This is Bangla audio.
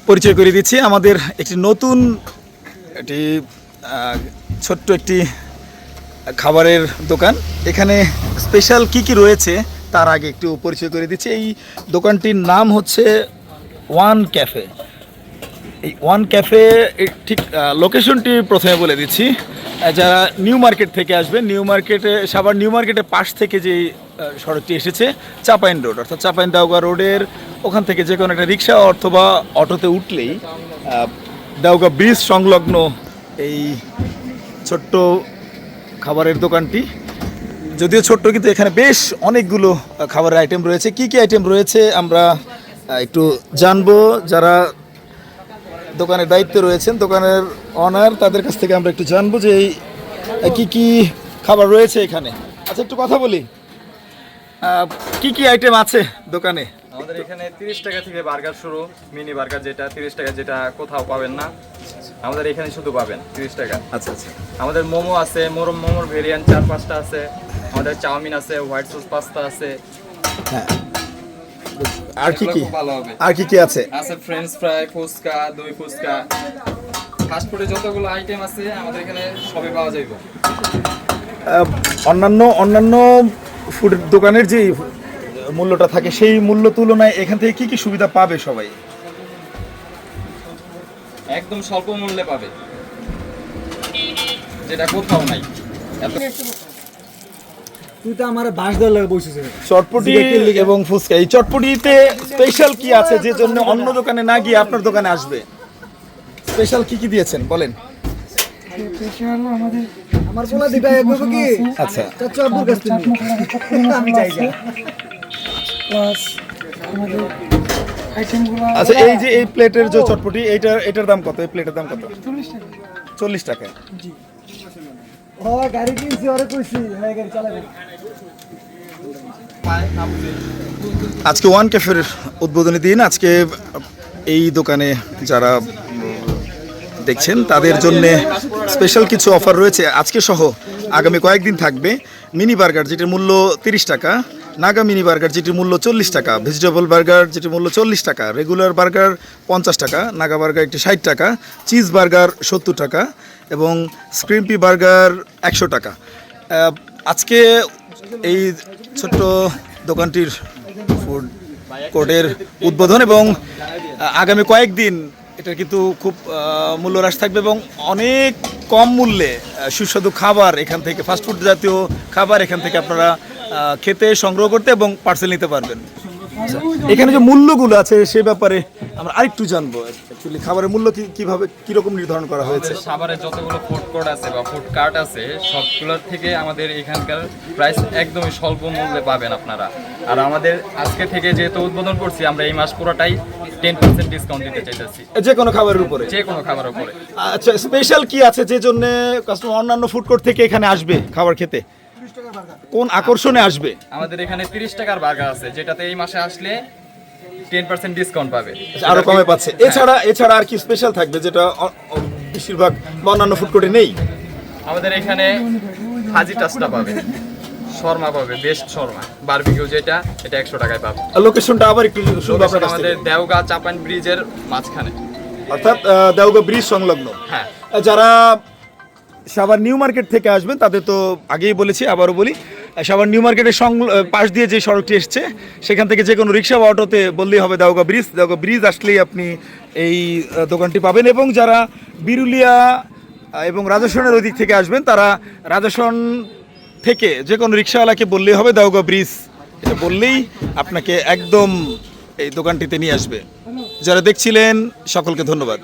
পরিচয় করে দিচ্ছি আমাদের একটি নতুন একটি ছোট্ট একটি খাবারের দোকান। এখানে স্পেশাল কি কি রয়েছে তার আগে একটু পরিচয় করে দিচ্ছি। এই দোকানটির নাম হচ্ছে ওয়ান ক্যাফে। এই ওয়ান ক্যাফে ঠিক লোকেশনটি প্রথমে বলে দিচ্ছি। যারা নিউ মার্কেট থেকে আসবেন, নিউ মার্কেটে সাভার নিউ মার্কেটের পাশ থেকে যে সড়কটি এসেছে চাপাইন রোড, অর্থাৎ চাপাইন দেওগা রোডের ওখান থেকে যে কোনো একটা রিক্সা অথবা অটোতে উঠলেই দেওগা ব্রিজ সংলগ্ন এই ছোট্ট খাবারের দোকানটি। যদিও ছোট্ট, কিন্তু এখানে বেশ অনেকগুলো খাবারের আইটেম রয়েছে। কি কি আইটেম রয়েছে আমরা একটু জানবো। যারা দোকানের দায়িত্বে রয়েছেন, দোকানের অনার, তাদের কাছ থেকে আমরা একটু জানবো যে কি কি খাবার রয়েছে এখানে। আচ্ছা, একটু কথা বলি, কি কি আইটেম আছে দোকানে? আমাদের এখানে 30 টাকা থেকে বার্গার শুরু, মিনি বার্গার যেটা 30 টাকা, যেটা কোথাও পাবেন না, আমাদের এখানে শুধু পাবেন 30 টাকা। আচ্ছা আচ্ছা। আমাদের মোমো আছে, মোমোর ভেরিয়েন্ট 4-5টা আছে। আমাদের চাউমিন আছে, হোয়াইট সস পাস্তা আছে। হ্যাঁ, আর কি কি ভালো হবে। আর কি কি আছে? আছে ফ্রেঞ্চ ফ্রাই, ফুচকা, দই ফুচকা, ফাস্ট ফুডে যতগুলো আইটেম আছে আমাদের এখানে সবই পাওয়া যাবে। অন্যান্য ফুড দোকানের যে মূল্যটা থাকে সেই মূল্য তুলনায় এখান থেকে কি কি সুবিধা পাবে সবাই? একদম স্বল্প মূল্যে পাবে, যেটা কোথাও নাই। তুই তো আমার বাস দেওয়ার লাগে বসেছে। চটপটি এবং ফুচকা, এই চটপটিতে স্পেশাল কি আছে যে জন্য অন্য দোকানে না গিয়ে আপনার দোকানে আসবে? স্পেশাল কি কি দিয়েছেন বলেন? স্পেশাল আমার বলা দিবা একবার কি? আচ্ছা, চাচা আব্বুর কাছ থেকে আমি যাই যা। প্লাস আমাদের আইটেমগুলো। আচ্ছা, এই যে এই প্লেটের যে চটপটি, এটার দাম কত? এই প্লেটের দাম কত? 40 টাকা। 40 টাকা। জি। ও গাড়ি কিনছি, ওরে কইছি হ্যাঁ গাড়ি চালাবে। আজকে ওয়ান ক্যাফের উদ্বোধনী দিন। আজকে এই দোকানে যারা দেখছেন তাদের জন্য স্পেশাল কিছু অফার রয়েছে আজকে সহ আগামী কয়েকদিন থাকবে। মিনি বার্গার যেটির মূল্য 30 টাকা, নাগা মিনি বার্গার যেটির মূল্য 40 টাকা, ভেজিটেবল বার্গার যেটির মূল্য 40 টাকা, রেগুলার বার্গার 50 টাকা, নাগা বার্গার একটি 60 টাকা, চিজ বার্গার 70 টাকা এবং স্ক্রিম্পি বার্গার 100 টাকা। আজকে এই ছোট্ট দোকানটির ফুড কোর্টের উদ্বোধন এবং আগামী কয়েকদিন এটা কিন্তু খুব মূল্য হ্রাস থাকবে এবং অনেক কম মূল্যে সুস্বাদু খাবার এখান থেকে, ফাস্টফুড জাতীয় খাবার এখান থেকে আপনারা খেতে, সংগ্রহ করতে এবং পার্সেল নিতে পারবেন। এখানে যে মূল্যগুলো আছে সে ব্যাপারে আমরা আরেকটু জানবো। অ্যাকচুয়ালি খাবারের মূল্য কীভাবে কীরকম নির্ধারণ করা হয়েছে? সাভারে যতগুলো ফুড কোর্ট আছে বা ফুড কার্ট আছে সবগুলোর থেকে আমাদের এখানকার প্রাইস একদমই স্বল্প মূল্যে পাবেন আপনারা। আর আমাদের আজকে থেকে যেহেতু উদ্বোধন করছি, আমরা এই মাস পুরোটাই 10% ডিসকাউন্ট দিতে চাইতেছি যে কোনো খাবারের উপরে, যে কোনো খাবারের উপরে। আচ্ছা, স্পেশাল কি আছে যে জন্য কাস্টমার অন্যান্য ফুড কোর্ট থেকে এখানে আসবে খাবার খেতে? কোন আকর্ষণে আসবে? আমাদের এখানে 30 টাকার বার্গার আছে, যেটাতে এই মাসে আসলে 10% ডিসকাউন্ট পাবে, আরো কমে পাচ্ছে। এছাড়া আর কি স্পেশাল থাকবে যেটা বেশিরভাগ অন্যান্য ফুড কোর্টে নেই? আমাদের এখানে হাজি টাচটা পাবে, শর্মা পাবে, বেস্ট শর্মা বারবিকিউ, এটা 100 টাকায় পাবে। লোকেশনটা আবার একটু শুনবো আপনার কাছ থেকে। আমাদের দেওগা চাপান ব্রিজের মাঝখানে, অর্থাৎ দেওগা ব্রিজ সংলগ্ন। হ্যাঁ। যারা সাভার নিউ মার্কেট থেকে আসবেন তাদের তো আগেই বলেছি, আবারও বলি, সাভার নিউ মার্কেটের পাশ দিয়ে যে সড়কটি এসছে সেখান থেকে যে কোনো রিক্সা বা অটোতে বললেই হবে দেওগা ব্রিজ আসলেই আপনি এই দোকানটি পাবেন। এবং যারা বিরুলিয়া এবং রাজস্বনের ওই দিক থেকে আসবেন তারা রাজস্বন থেকে যে কোনো রিক্সাওয়ালাকে বললেই হবে দেওগা ব্রিজ, এটা বললেই আপনাকে একদম এই দোকানটিতে নিয়ে আসবে। যারা দেখছিলেন সকলকে ধন্যবাদ।